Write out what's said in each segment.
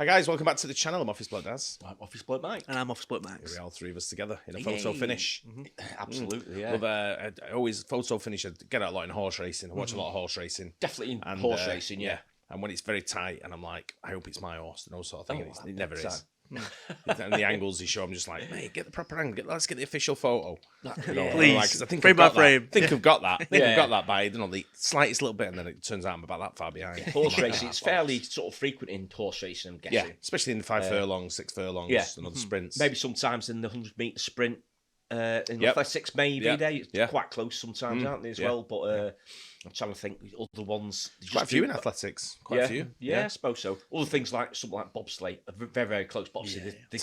guys, welcome back to the channel. I'm Office Bloke Daz. I'm Office Bloke Mike. And I'm Office Bloke Max. We're all three of us together in a photo finish. Absolutely, yeah. Love, I always photo finish. I get out a lot in horse racing. I watch a lot of horse racing. Definitely in horse racing, yeah. And when it's very tight, and I'm like, I hope it's my horse, and all sort of thing. Oh, and it never is. And the angles he show, I'm just like, mate, get the proper angle. Let's get the official photo. You know, please, like, I think frame by frame. I think I've got that. I think I've got that by the slightest little bit, and then it turns out I'm about that far behind. Horse racing, it's fairly sort of frequent in horse racing, I'm guessing. Yeah, especially in the 5 furlongs, 6 furlongs, and other sprints. Maybe sometimes in the 100-metre sprint. In athletics, maybe they're quite close sometimes, aren't they, as well? But I'm trying to think other ones. Quite a few in athletics. Quite a few. Yeah, I suppose so. Other things like something like bobsleigh, very, very close bobsleigh. They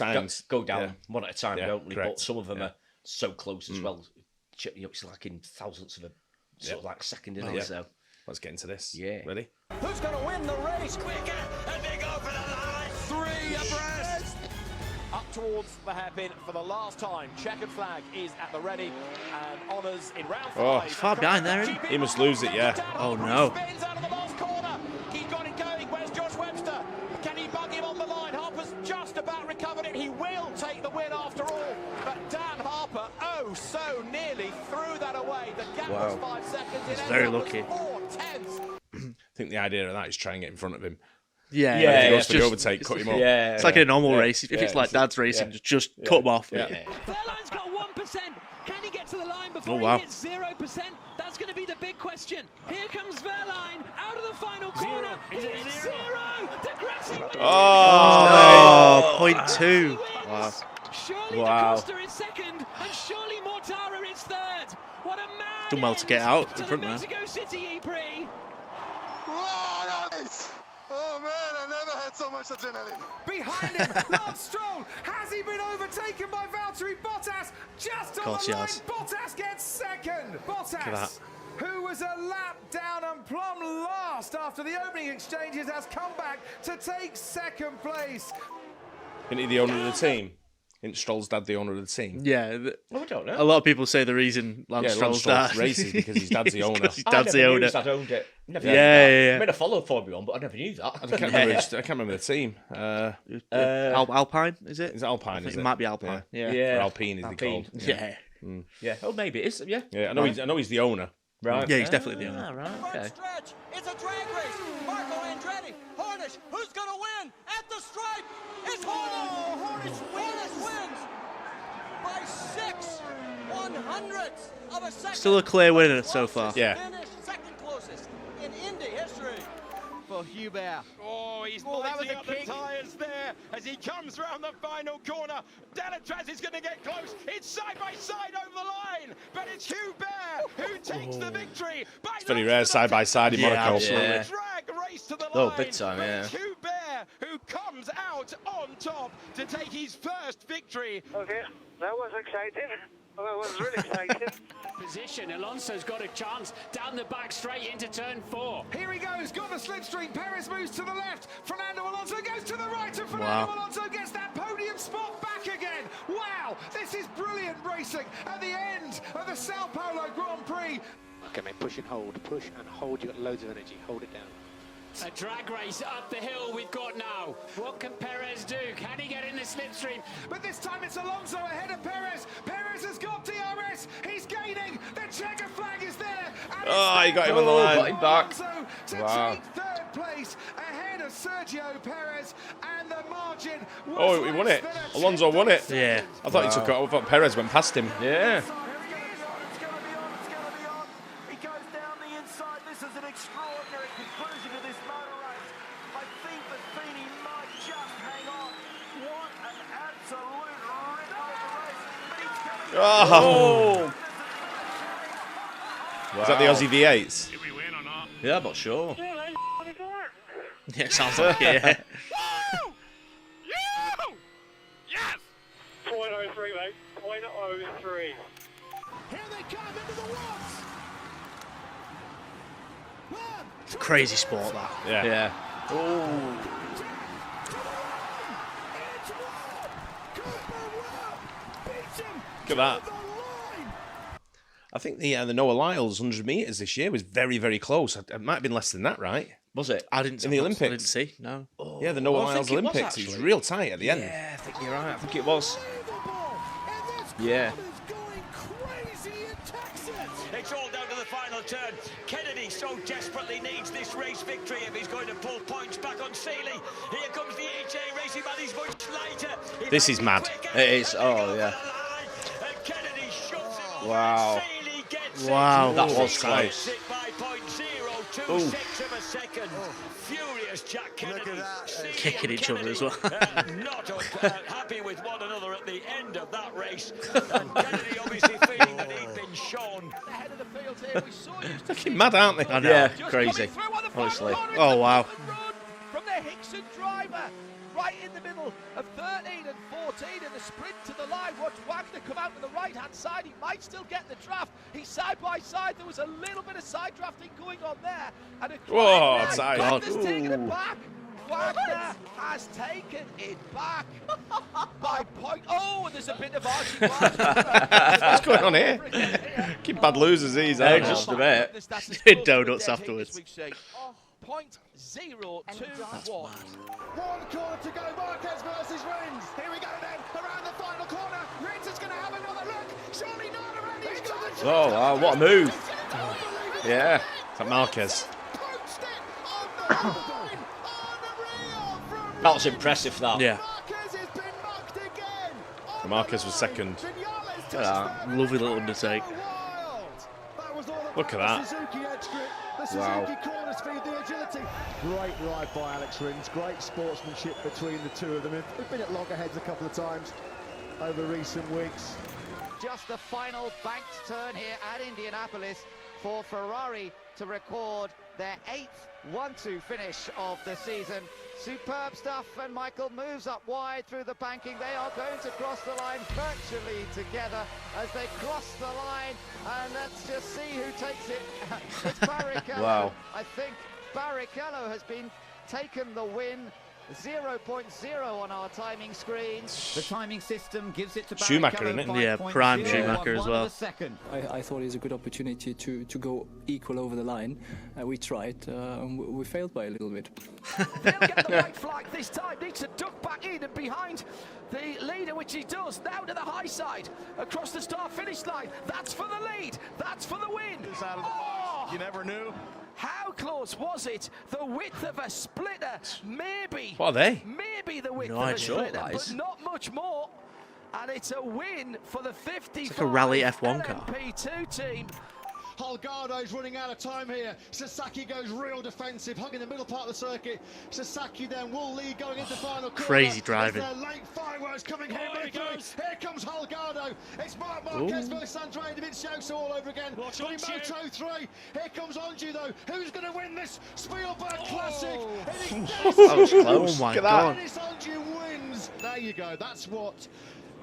go down one at a time, don't they? But some of them are so close as well. It's like in thousandths of a sort of like second, isn't it? So let's get into this. Yeah. Ready? Who's going to win the race? Quicker, and they go for the line. 3 abreast. Up towards the hairpin for the last time. Checkered flag is at the ready and honours in round 5. Oh, far behind there, isn't he must lose it, yeah. Oh no. Spins out of the last corner. He's got it going. Where's Josh Webster? Can he bug him on the line? Harper's just about recovered it. He will take the win after all. But Dan Harper, oh so nearly threw that away. The gap was 5 seconds. He's very lucky. 4/10. I think the idea of that is try and get in front of him. Yeah, If he goes it's for the overtake, cut him up. yeah, it's like in a normal race. If it's like Dad's racing, just cut him off. Verline's got 1%. Can he get to the line before he hits 0%? That's going to be the big question. Here comes Verline out of the final corner. It's 0. Degrassi wins. Oh, 0.2. Wow. Surely DaCosta is second, and surely Mortara is third. What a mad Done well to get out in front there. there. Mexico City E-Prix. Oh man, I've never had so much adrenaline. Behind him, Lance Stroll. Has he been overtaken by Valtteri Bottas? Just on the line, Bottas gets second. Bottas, who was a lap down and plumb last after the opening exchanges, has come back to take second place. Isn't he the owner of the team? Isn't Stroll's dad the owner of the team? Yeah. I don't know. A lot of people say the reason Lance Stroll's dad races because his dad's the owner. His dad's the owner. I owned it. Never Yeah. I mean, I followed Formula 1, but I never knew that. I can't remember the team. Alpine, is it? Is it Alpine? It might be Alpine. Yeah. Or Alpine is the called. Yeah. Yeah. Oh, maybe it is. Yeah. Yeah, I know he's the owner. Right. Yeah, he's definitely the owner. Right. Okay. Stretch. It's a drag race. Marco Andretti. Hornish. Who's going to win? At the stripe. It's Hornish. Hornish wins by 6 100ths of a second. Still a clear winner so far. Yeah. Finish second closest in Indy history for Hubert. Oh, he's lighting up the tyres there as he comes round the final corner. Delatraz is going to get close. It's side by side over the line, but it's Hubert who takes the victory. It's very rare side by side in Monaco. Yeah. Drag race to the line. Oh, big time, but yeah. it's Hubert who comes out on top to take his first victory. Okay, that was exciting. That was really exciting. Position. Alonso's got a chance down the back straight into turn 4. Here he goes, got the slipstream. Perez moves to the left. Fernando Alonso goes to the right, and Fernando Alonso gets that podium spot back again. Wow, this is brilliant racing at the end of the Sao Paulo Grand Prix. Okay, mate, push and hold. Push and hold. You've got loads of energy. Hold it down. A drag race up the hill we've got now. What can Perez do? Can he get in the slipstream? But this time it's Alonso ahead of Perez. Perez has got DRS. He's gaining. The checker flag is there. And He got him on the line. got him back. To take third place ahead of Sergio Perez, and the margin was He won it. Alonso won it. Yeah. I thought he took it. I thought Perez went past him. Yeah. It's going to be on. He goes down the inside. This is an extraordinary conclusion to this motor race. I think that Feeney might just hang on. What an absolute rip of the race. But he's coming. Is that the Aussie V8s? Did we win or not? Yeah, I'm not sure. Yeah, sounds like it, yeah. Woo! You! Yes! 0.03, mate. 0.03. Here they come into the woods. Crazy sport, that. Yeah. Look at that. I think the Noah Lyles 100 metres this year was very, very close. It might have been less than that, right? Was it? I didn't In the Olympics. I didn't see. No. Oh, Yeah, the Noah I Lyles think it was, Olympics. It was actually. real tight at the end. Yeah, I think you're right. I think it was. Yeah. It's all down to the final turn. Kennedy so desperately needs this race victory if he's going to pull points back on Seeley. Here comes the HA Racing Man. He's much lighter. This is mad. It is. Oh, yeah. Kennedy shoves it. Wow. Seeley gets Wow. it. That was He close. gets it by 0.026 of a second. Furious Jack Kennedy. Seeley Kicking and each other as well. Not happy with one another at the end of that race. And Kennedy obviously feeling that he'd been shown. Ahead of the field here, we saw you Fucking mad, aren't they? I know. Yeah, just crazy. coming through on the final Honestly. corner. It's Oh, a wow. run from the Hickson driver, right in the middle of 13 and 14 in the sprint to the line. Watch Wagner come out to the right-hand side. He might still get the draft. He's side by side. There was a little bit of side drafting going on there. And a Whoa, Wagner's side. taken it back. Wagner has taken it back by point. Oh, and there's a bit of Archie. What's going on here? Keep bad losers these, Yeah, aren't just they? a bit. Donuts afterwards. 0.021. One corner to go, Marquez versus Rins. Here we go then, around the final corner. Rins is going to have another look. Surely not around. He's got the Oh, wow, what a move. Yeah. Is that Marquez? poached it on the line. Unreal from That was impressive, that. Yeah. Marquez has been mucked again. On Marquez the was line. second. Vinales Look at touched that. that. Lovely little undertake. Wild. That was all about Look at the that. Suzuki edge grip. The Wow. Suzuki corner speed, the agility. Great ride by Alex Rins. Great sportsmanship between the two of them. They've been at loggerheads a couple of times over recent weeks. Just the final banked turn here at Indianapolis for Ferrari to record their 8th 1-2 finish of the season. Superb stuff, and Michael moves up wide through the banking. They are going to cross the line virtually together as they cross the line, and let's just see who takes it. It's Barrichello. Wow. I think Barrichello has been taken the win. 0.0 on our timing screen. The timing system gives it to Schumacher, Barrichello, isn't it? Yeah, prime Schumacher as well. I thought it was a good opportunity to go equal over the line. We tried, and we failed by a little bit. They'll get the white flag this time. Needs to duck back in and behind the leader, which he does. Now to the high side, across the start-finish line. That's for the lead. That's for the win. Oh! You never knew. How close was it? The width of a splitter, maybe. What are they? Maybe the width No of a idea. splitter, That is. but not much more. And it's a win for the 55 like a rally F1 car. LMP2 team. Holgado's running out of time here. Sasaki goes real defensive, hugging the middle part of the circuit. Sasaki then will lead going into final corner. Crazy driving. There's their late fireworks coming here midway. Here comes Holgado. It's Mark Marquez versus Andrea Dovizioso all over again. But in Moto 3, here comes Onju though. Who's going to win this Spielberg Classic? That was close. Oh my Look at that. god. Dennis Onju wins. There you go. That's what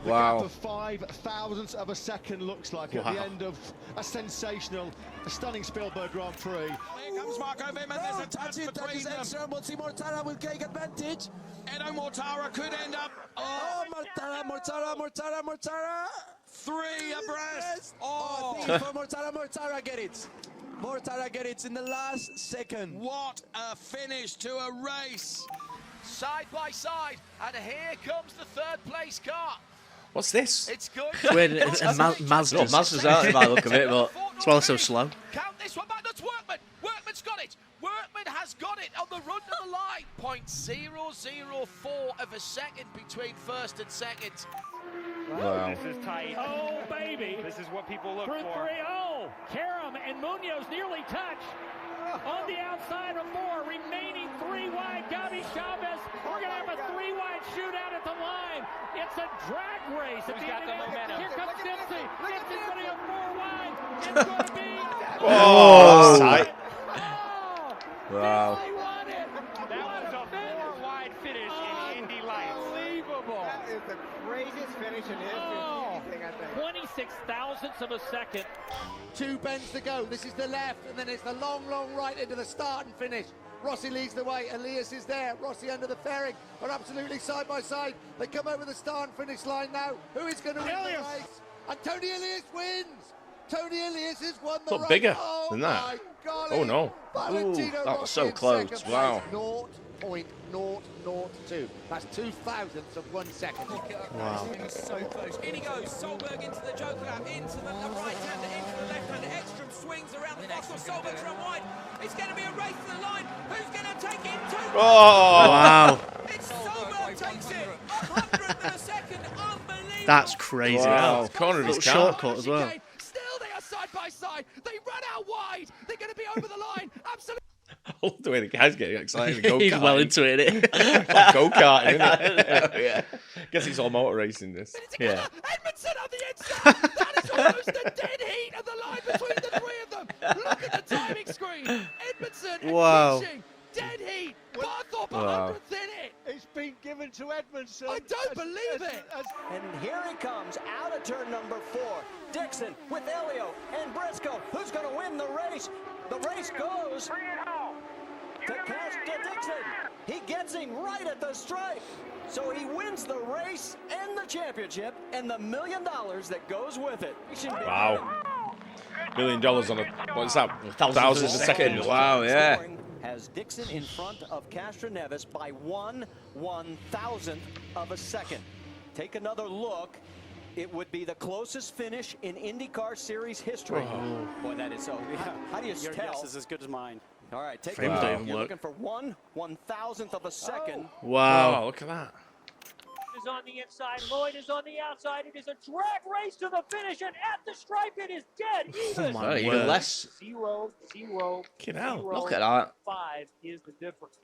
the Wow. gap of 5 thousandths of a second looks like at the end of a sensational, a stunning Spielberg Grand Prix. Here comes Marco Wim, and there's a touch between them. Monty Mortara will take advantage. Edo Mortara could end up. Oh, Mortara. 3 abreast. Oh, I think for Mortara get it. Mortara get it in the last second. What a finish to a race. Side by side, and here comes the third place car. What's this? It's good. Weird, it's a Mazda. No, Mazda's out if I look of it, but That's why it's so slow. Count this one back. That's Workman. Workman's got it. Workman has got it on the run to the line. 0.004 of a second between first and second. wow. This is tight. Oh, baby. This is what people look for. 3-0. Karam and Munoz nearly touch. On the outside of 4, remaining 3 wide. Gabi Chavez. We're going to have a 3 wide shootout at the line. It's a drag race. At the end of it. Here comes Dempsey. Dempsey's going to go 4 wide. It's going to be. Oh, tight. Wow. Dempsey won it. That was a 4 wide finish in Indy Lights. Unbelievable. That is the craziest finish in history. 26 thousandths of a second. 2 bends to go. This is the left, and then it's the long, long right into the start and finish. Rossi leads the way. Elias is there. Rossi under the fairing are absolutely side by side. They come over the start and finish line now. Who is going to win the race? And Tony Elias wins. Tony Elias has won the race. Bigger oh than that. My golly. Oh no. Valentino that was Rossi so in close. second Wow. place, 0.002. That's 2,000ths of 1 second. Wow. So close. In he goes. Solberg into the Joker, into the right-hander, into the left-hander. Ekstrom swings around the Fossil. Solberg's run wide. It's going to be a race to the line. Who's going to take it? Wow. It's Solberg takes it. 100th of a second. Unbelievable. That's crazy. Wow. Corner of his Little car. shortcut as well. Still, they are side by side. They run out wide. They're going to be over the line. Absolutely. I love the way the guy's getting excited. He's well into it, isn't it? Go-karting, isn't it? Yeah. Guess it's all motor racing, this. Yeah. Edmondson on the inside. That is almost a dead heat of the line between the three of them. Look at the timing screen. Edmondson and Wow. Kitching. Dead heat. Barthorpe Wow. 100th in it. It's been given to Edmondson. I don't believe it. And here he comes out of turn number 4. Dixon with Elio and Briscoe. Who's going to win the race? The race goes to Dixon. He gets him right at the stripe. So he wins the race and the championship and the $1 million that goes with it. Wow. $1 million on a, what's that? Thousands a second. Wow, yeah. Has Dixon in front of Castroneves by 1/1000th of a second. Take another look. It would be the closest finish in IndyCar Series history. Oh. Boy, that is so. How do you Your tell? guess is as good as mine. All right, take a Frames look. don't even You're work. looking for 1/1000th of a second. Wow. Oh, look at that. Is on the inside. Lloyd is on the outside. It is a drag race to the finish, and at the stripe, it is dead even. my Even word. less. 0, 0, Fucking hell. 0, Look at that. 5 is the difference.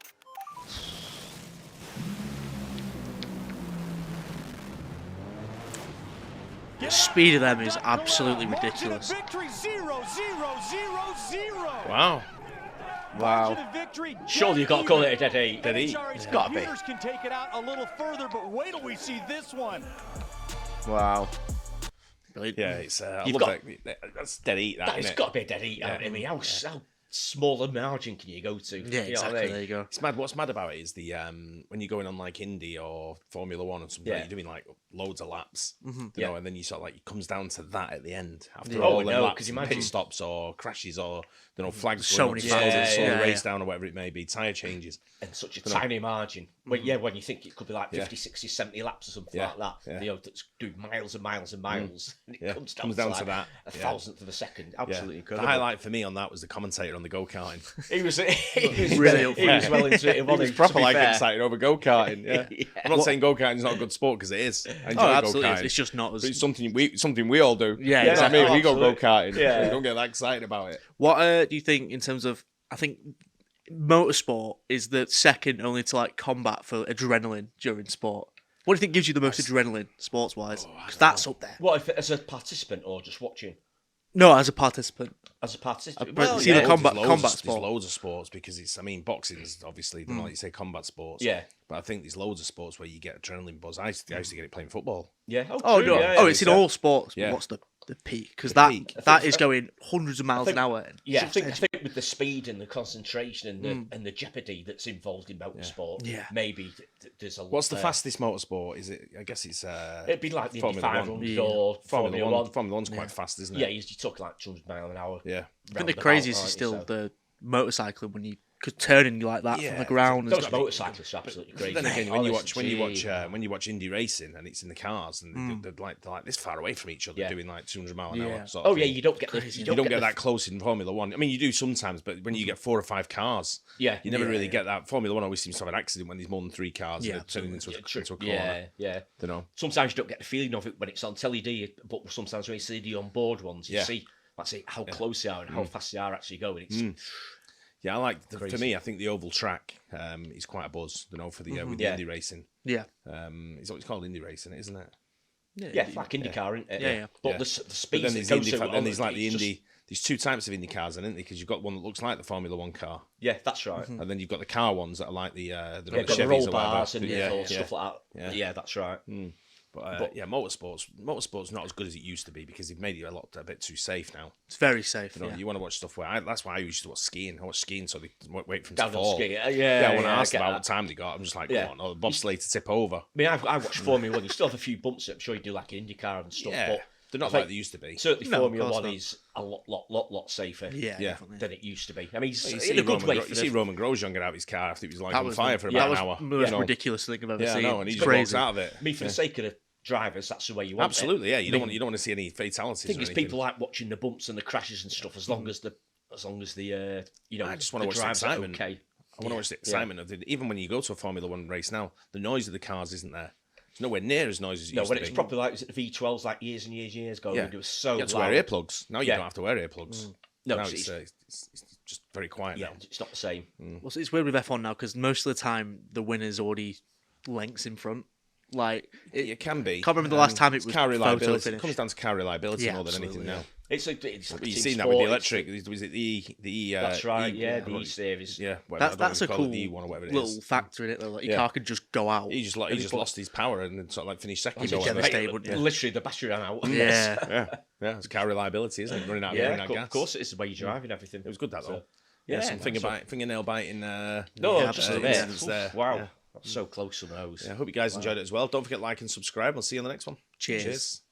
The speed of them is absolutely ridiculous. Victory 0, 0, 0, 0. Wow. Wow. Victory. Surely you've got to call it a dead heat. Dead heat. It's got to be. Can take it out a little further, but wait till we see this one. Wow. Brilliant. Yeah, it's. I You've love got- that. That's dead heat, that, That has isn't it? got to be a dead heat. Yeah. I mean, how small a margin can you go to? Yeah, You know what I exactly. mean? There you go. It's mad. What's mad about it is the when you're going on like Indy or Formula One or something, Yeah. you're doing like loads of laps, you Yeah. know, and then you sort of like it comes down to that at the end after Yeah. all Oh, the no, laps, 'cause and imagine- pit stops or crashes or you know flags So going up many to flags. slow Yeah, the race yeah. down or whatever it may be, tire changes. And such a tiny margin. Well, yeah, when you think it could be like Yeah. 50, 60, 70 laps or something Yeah, like that. yeah. You know, that's doing miles and miles and miles. And it Yeah, comes comes down down to to like that. a Yeah. thousandth of a second. Absolutely The incredible. highlight for me on that was the commentator on the go-karting. He was Really he was well into it. He was proper like excited over go-karting. Yeah. I'm not saying go-karting is not a good sport because it is. I enjoy absolutely. go-karting. It's just not as. But it's something we all do. Yeah, You know what I exactly. mean? We go Absolutely. go-karting. Yeah. We don't get that excited about it. What do you think in terms of? I think motorsport is the second only to like combat for adrenaline during sport. What do you think gives you the most adrenaline sports-wise? Because that's up there. What if as a participant or just watching? No, as a participant. As a participant, Well, it's either combat There's sport. loads of sports because it's. I mean, boxing's obviously they're not like you say combat sports. Yeah. But I think there's loads of sports where you get adrenaline buzz. I used to get it playing football. Yeah. Oh true, no! yeah, Oh, yeah. it's in all sports. But Yeah. what's the peak? Because that peak. that is going hundreds of miles an hour. and Yeah, I just think edgy. with the speed and the concentration and the jeopardy that's involved in motorsport, Yeah. maybe there's a. What's the fastest motorsport? Is it? I guess it's. It'd be like the Indy Formula 500 One. or Formula One. Formula One's quite fast, isn't it? Yeah, you're talking like 200 mile an hour. Yeah. I think the craziest is still the motorcycling when you could turning like that from the ground. Those and motorcyclists are absolutely But crazy. then again, when you Honestly. watch Indy racing and it's in the cars and they're like this far away from each other, Yeah. doing like 200 mile an Yeah. hour. Sort of Oh yeah, thing. you don't get Crazy. You don't get that close in Formula One. I mean, you do sometimes, but when you get 4 or 5 cars, Yeah. you never really get that. Formula One always seems to have an accident when there's more than 3 cars Yeah, and they're turning into a corner. Yeah. You know. Sometimes you don't get the feeling of it when it's on telly, do you? But sometimes when you see the on-board ones, you Yeah. see, let's say, how close they are and how fast they are actually going. It's Yeah, I like for Crazy. me. I think the oval track is quite a buzz. You know, for the with the Yeah. Indy racing. Yeah. It's called Indy racing, isn't it? yeah, like IndyCar, isn't it? Yeah. But Yeah. the But speed then that there's goes Indy, to then there's like the it's just- Indy. There's 2 types of Indy cars, isn't there? Because you've got one that looks like the Formula One car, Yeah, that's right. and then you've got the car ones that are like the Yeah, the got the Chevys roll or whatever. bars and yeah, stuff like that. Yeah, that's right. But yeah, motorsport's not as good as it used to be because they've made it a bit too safe now. It's very safe. You know, Yeah. you want to watch stuff where that's why I used to watch skiing. I watch skiing so they wait for them to Downhill fall. ski. Yeah, Yeah, when yeah, I I asked get about that. what time they got, I'm just like, Yeah. come on, the bobsleigh to tip over. I mean, I watched Formula One. You still have a few bumps. I'm sure you do like IndyCar and stuff. Yeah. But They're not like they used to be. Certainly, No, Formula of course One not. is a lot safer. Yeah. Than it used to be. I mean, You in a good way. You see Roman Grosjean get out of his car after he was like on fire for that about was an hour. the most ridiculous thing I've ever seen. No, and he It's just walks crazy. out of it. I mean, for the sake of the drivers, that's the way you want Absolutely, it. yeah. You don't want to see any fatalities. I think it's people like watching the bumps and the crashes and stuff. As long as the you know, I just want to watch the drives are excitement. okay. I want to watch the excitement of it. Even when you go to a Formula One race now, the noise of the cars isn't there. It's nowhere near as noisy as it used to be. When it's probably like, was it the V12s like years and years ago? Yeah. It was so you had to loud. wear earplugs. Now you don't have to wear earplugs. No, now it's just very quiet now. It's not the same. Well, it's weird with F1 now because most of the time the winner's already lengths in front. Like it can be. Can't remember the last time it was car reliability. photo finish. It comes down to car reliability more than absolutely, anything now. It's like You've seen that with the electric. Was it the That's right. The E series. Yeah, that's a cool the E1 or whatever it little is. factor in it though. Like your car could just go out. He just lost his power and then sort of like finished second. That'd be devastating, wouldn't it? Literally, the battery ran out. Yeah. It's car reliability, isn't it? Running out of gas. Of course, it is the way you drive and everything. It was good that though. Yeah, some fingernail biting. Just a bit. There. Wow, that's so close on those. I hope you guys enjoyed it as well. Don't forget to like and subscribe. We'll see you on the next one. Cheers.